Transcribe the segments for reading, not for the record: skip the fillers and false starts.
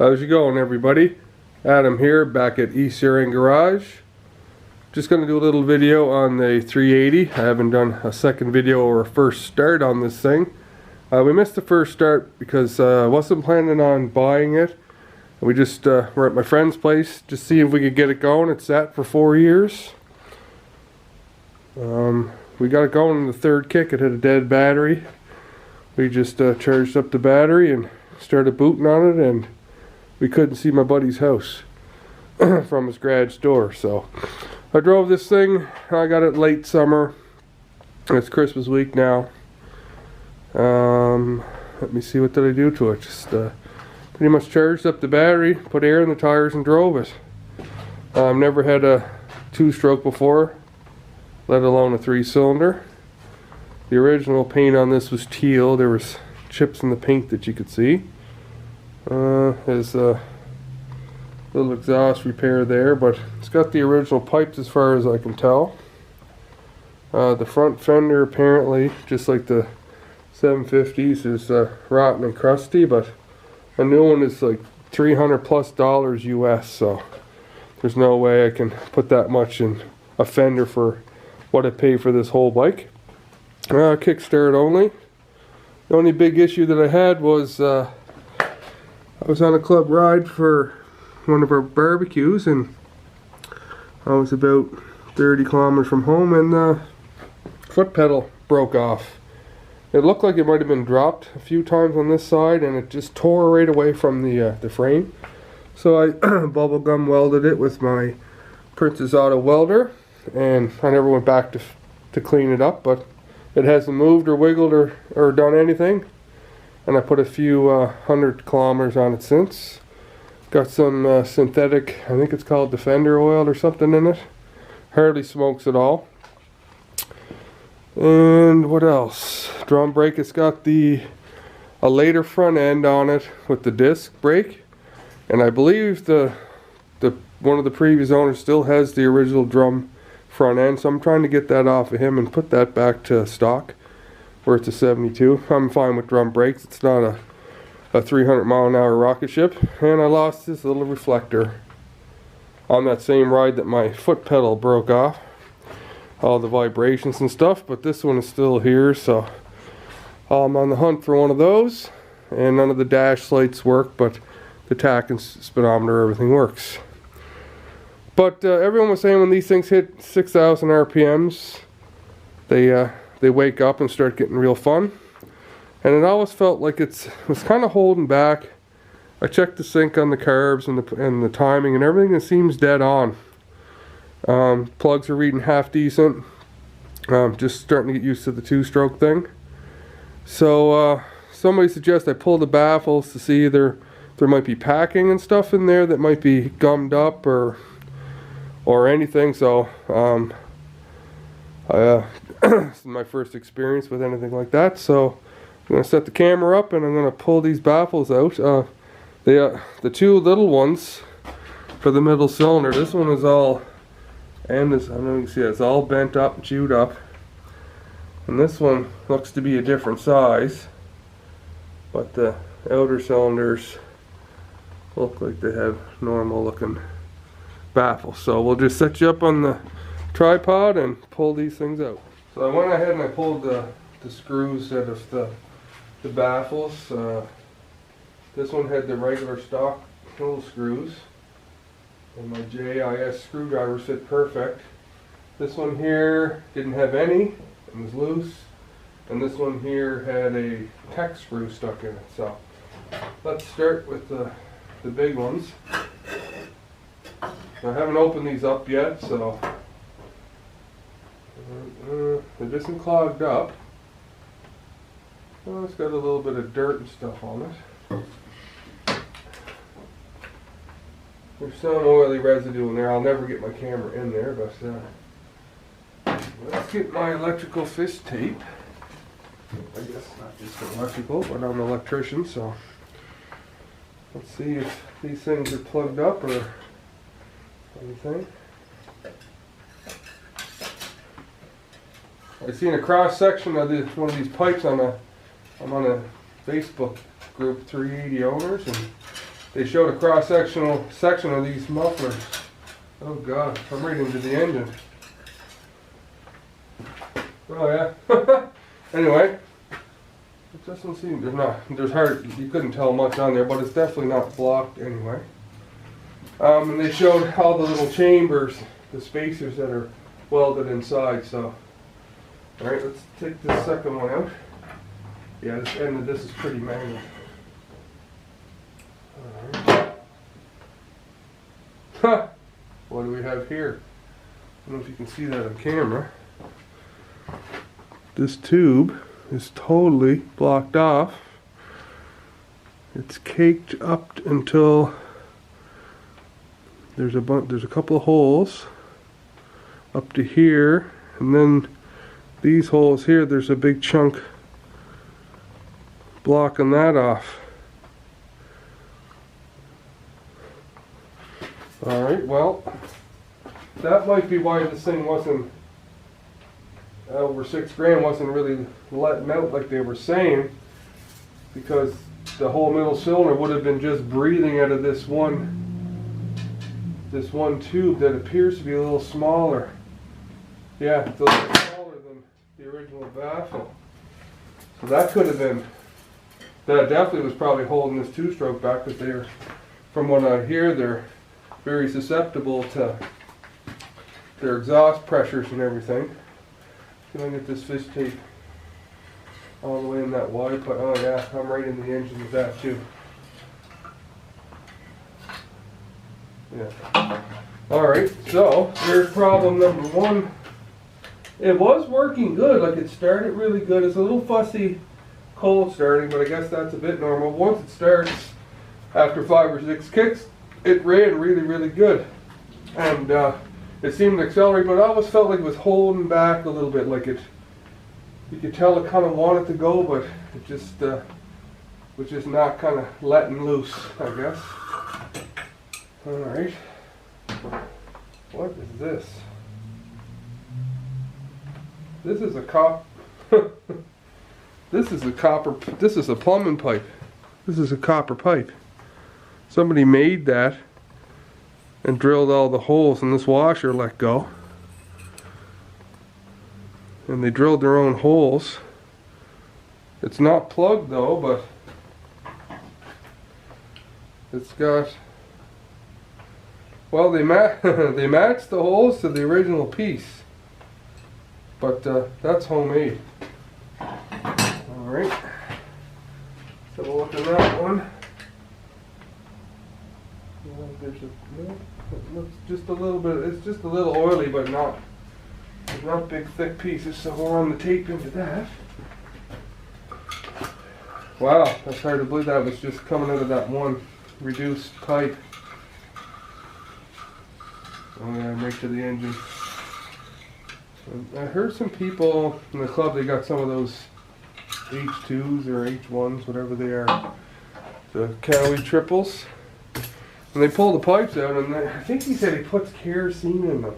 How's it going, everybody? Adam here, back at East Aaron Garage. Just going to do a little video on the 380. I haven't done a second video or a first start on this thing. We missed the first start because I wasn't planning on buying it. We just were at my friend's place just see if we could get it going. It's sat for 4 years. We got it going in the third kick. It had a dead battery. We just charged up the battery and started booting on it, and we couldn't see my buddy's house from his garage door. So I drove this thing. I got it late summer. It's Christmas week now. Let me see, what did I do to it? Just pretty much charged up the battery, put air in the tires, and drove it. I've never had a 2-stroke before, let alone a 3-cylinder. The original paint on this was teal. There was chips in the paint that you could see. There's a little exhaust repair there, but it's got the original pipes as far as I can tell. The front fender, apparently, just like the 750s, is rotten and crusty, but a new one is like $300+ US, so there's no way I can put that much in a fender for what I pay for this whole bike. Kickstart only. The only big issue that I had was I was on a club ride for one of our barbecues, and I was about 30 kilometers from home, and the foot pedal broke off. It looked like it might have been dropped a few times on this side, and it just tore right away from the frame. So I bubble gum welded it with my Princess Auto welder, and I never went back to clean it up, but it hasn't moved or wiggled or done anything. And I put a few 100 kilometers on it since. Got some synthetic, I think it's called Defender oil or something in it. Hardly smokes at all. And what else? Drum brake, it's got a later front end on it with the disc brake, and I believe the one of the previous owners still has the original drum front end, so I'm trying to get that off of him and put that back to stock where it's a 72. I'm fine with drum brakes. It's not a 300 mile an hour rocket ship. And I lost this little reflector on that same ride that my foot pedal broke off. All the vibrations and stuff, but this one is still here, so I'm on the hunt for one of those. And none of the dash lights work, but the tach and speedometer, everything works. But everyone was saying when these things hit 6,000 RPMs, they wake up and start getting real fun. And it always felt like it was kind of holding back. I checked the sync on the carbs and the timing and everything, it seems dead on. Plugs are reading half decent. Just starting to get used to the 2-stroke thing. So somebody suggests I pull the baffles to see there might be packing and stuff in there that might be gummed up or anything. So this is my first experience with anything like that. So I'm going to set the camera up and I'm going to pull these baffles out. The 2 little ones for the middle cylinder. This one is all, and this, I don't know if you can see it, it's all bent up and chewed up. And this one looks to be a different size, but the outer cylinders look like they have normal looking baffles. So we'll just set you up on the tripod and pull these things out. So I went ahead and I pulled the screws out of the baffles. This one had the regular stock little screws, and my JIS screwdriver fit perfect. This one here didn't have any and was loose, and this one here had a tech screw stuck in it. So let's start with the big ones. I haven't opened these up yet, so they're just clogged up. Well, it's got a little bit of dirt and stuff on it. There's some oily residue in there. I'll never get my camera in there, but let's get my electrical fish tape. I guess not just electrical, but I'm an electrician, so let's see if these things are plugged up or anything. I've seen a cross section of one of these pipes I'm on a Facebook group, 380 owners, and they showed a cross-sectional section of these mufflers. Oh God, I'm right into the engine. Oh yeah. Anyway, it doesn't seem, there's hard, you couldn't tell much on there, but it's definitely not blocked anyway. And they showed all the little chambers, the spacers that are welded inside, so. Alright, let's take this second one out. Yeah, this end of this is pretty manual. Alright. What do we have here? I don't know if you can see that on camera. This tube is totally blocked off. It's caked up until there's a couple of holes up to here, and then these holes here, there's a big chunk blocking that off. Alright, well, that might be why this thing wasn't over $6,000, wasn't really letting out like they were saying, because the whole middle cylinder would have been just breathing out of this one tube that appears to be a little smaller. Yeah, it's a little smaller than the original baffle. So that could have been, that definitely was probably holding this two-stroke back, because they're, from what I hear, they're very susceptible to their exhaust pressures and everything. Can I get this fish tape all the way in that wide pipe? Oh yeah, I'm right in the engine with that too. Yeah. Alright, so there's problem number one. It was working good, like it started really good. It's a little fussy cold starting, but I guess that's a bit normal. Once it starts, after 5 or 6 kicks, it ran really, really good. And it seemed to accelerate, but I always felt like it was holding back a little bit, like it, you could tell it kind of wanted to go, but it just was just not kind of letting loose, I guess. Alright. What is this? This is a this is a plumbing pipe. This is a copper pipe. Somebody made that and drilled all the holes, and this washer let go. And they drilled their own holes. It's not plugged though, but it's got, well, they matched the holes to the original piece, but that's homemade. Alright, so we'll look at that one. There's it looks just a little bit, it's just a little oily, but not big thick pieces, so we'll run the tape into that. Wow, that's hard to believe that was just coming out of that one reduced pipe. Oh yeah, right to the engine. And I heard some people in the club, they got some of those H2s or H1s, whatever they are, the Cowie triples. And they pull the pipes out, and I think he said he puts kerosene in them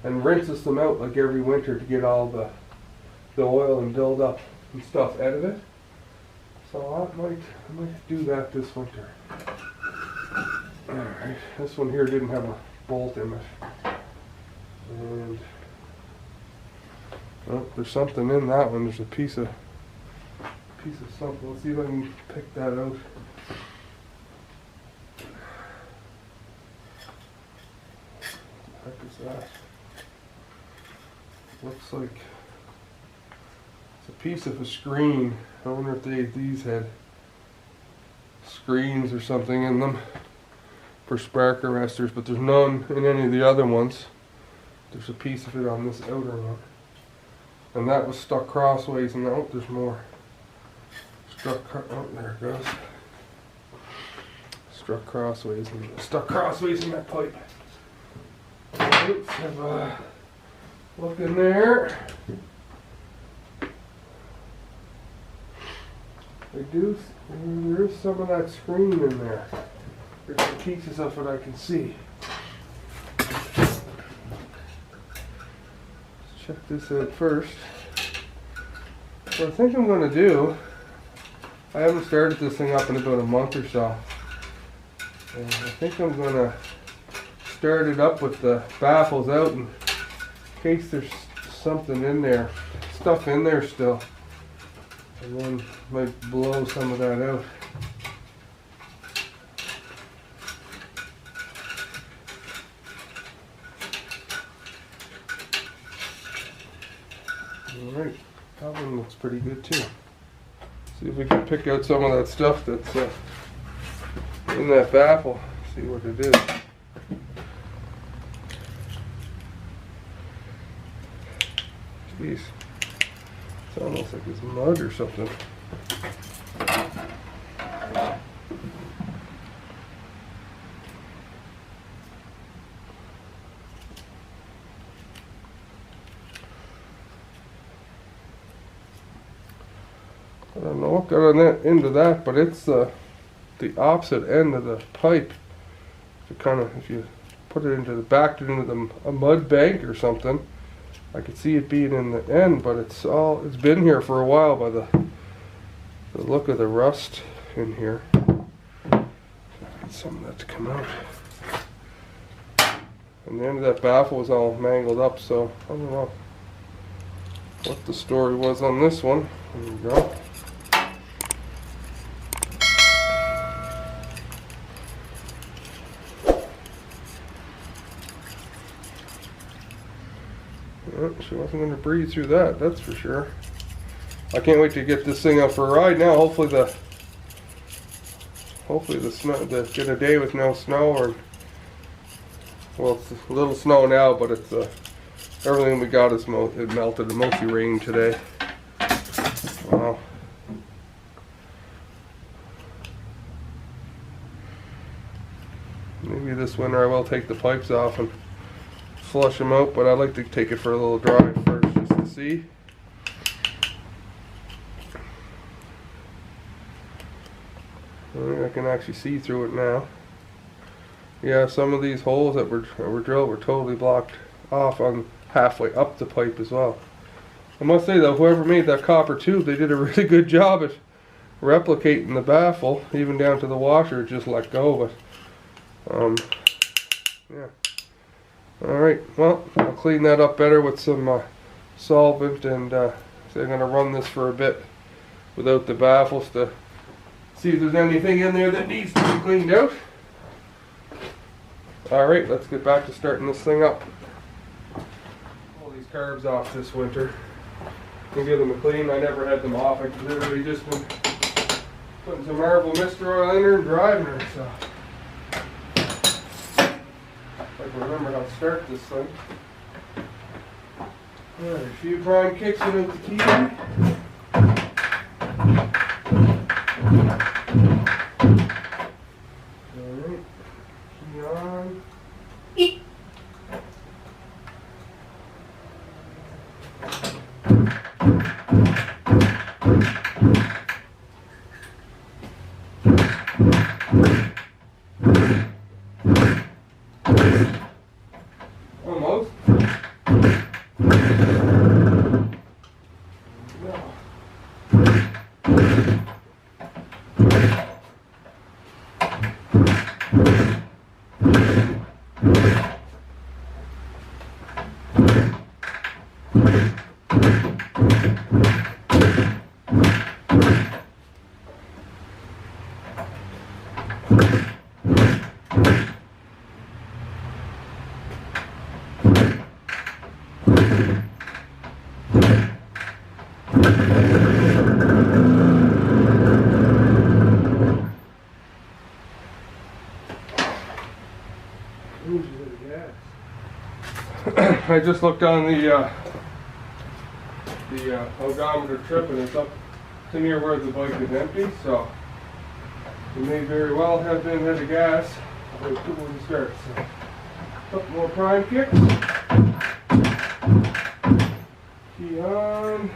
and rinses them out like every winter to get all the oil and buildup and stuff out of it. So I might do that this winter. Alright, this one here didn't have a bolt in it. And oh, there's something in that one. There's a piece of something. Let's see if I can pick that out. What the heck is that? Looks like it's a piece of a screen. I wonder if these had screens or something in them for spark arresters, but there's none in any of the other ones. There's a piece of it on this outer one. And that was stuck crossways, and oh, there's more. Oh, there it goes. Stuck crossways in that pipe. Let's have a look in there. There is some of that screen in there. There's some pieces of it I can see. Let's check this out first. What I think I'm going to do, I haven't started this thing up in about a month or so, And I think I'm gonna start it up with the baffles out in case there's something in there, stuff in there still, and then might blow some of that out. Alright, that one looks pretty good too. See if we can pick out some of that stuff that's in that baffle, see what it is. Jeez, it's almost like it's mud or something. I don't know what got on that into that, but it's the opposite end of the pipe. To kind of, if you put it into a mud bank or something, I could see it being in the end, but it's been here for a while by the look of the rust in here. Get some of that to come out. And the end of that baffle was all mangled up, so I don't know what the story was on this one. There you go. She wasn't going to breathe through that, that's for sure. I can't wait to get this thing out for a ride now. Hopefully the snow, to get a day with no snow, or well, it's a little snow now, but it's everything we got is melted. It mostly rained today. Wow. Maybe this winter I will take the pipes off and flush them out, but I'd like to take it for a little drive first just to see. I think I can actually see through it now. Yeah, some of these holes that were drilled were totally blocked off on halfway up the pipe as well. I must say though, whoever made that copper tube, they did a really good job at replicating the baffle, even down to the washer. It just let go, but yeah. Alright, well, I'll clean that up better with some solvent, and so I'm going to run this for a bit without the baffles to see if there's anything in there that needs to be cleaned out. Alright, let's get back to starting this thing up. Pull these carbs off this winter. We'll give them a clean. I never had them off. I've literally just been putting some marble mister oil in her and driving her, so I can remember how to start this thing. Alright, a few prime kicks without the key. Alright, key on. Almost. I just looked on the odometer trip, and it's up to near where the bike is empty, so it may very well have been at a gas. But it's good when you start. So, couple more prime kicks. Key on.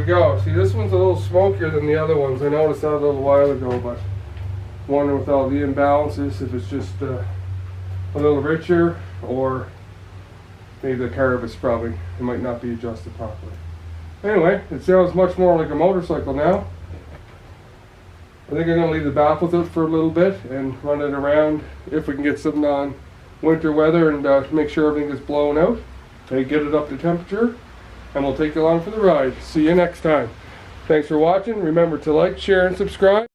go. See, this one's a little smokier than the other ones. I noticed that a little while ago, but wondering with all the imbalances if it's just a little richer, or maybe the carb is probably, it might not be adjusted properly. Anyway, it sounds much more like a motorcycle now. I think I'm going to leave the baffles out for a little bit and run it around if we can get some winter weather, and make sure everything is blown out. Okay, get it up to temperature, and we'll take you along for the ride. See you next time. Thanks for watching. Remember to like, share, and subscribe.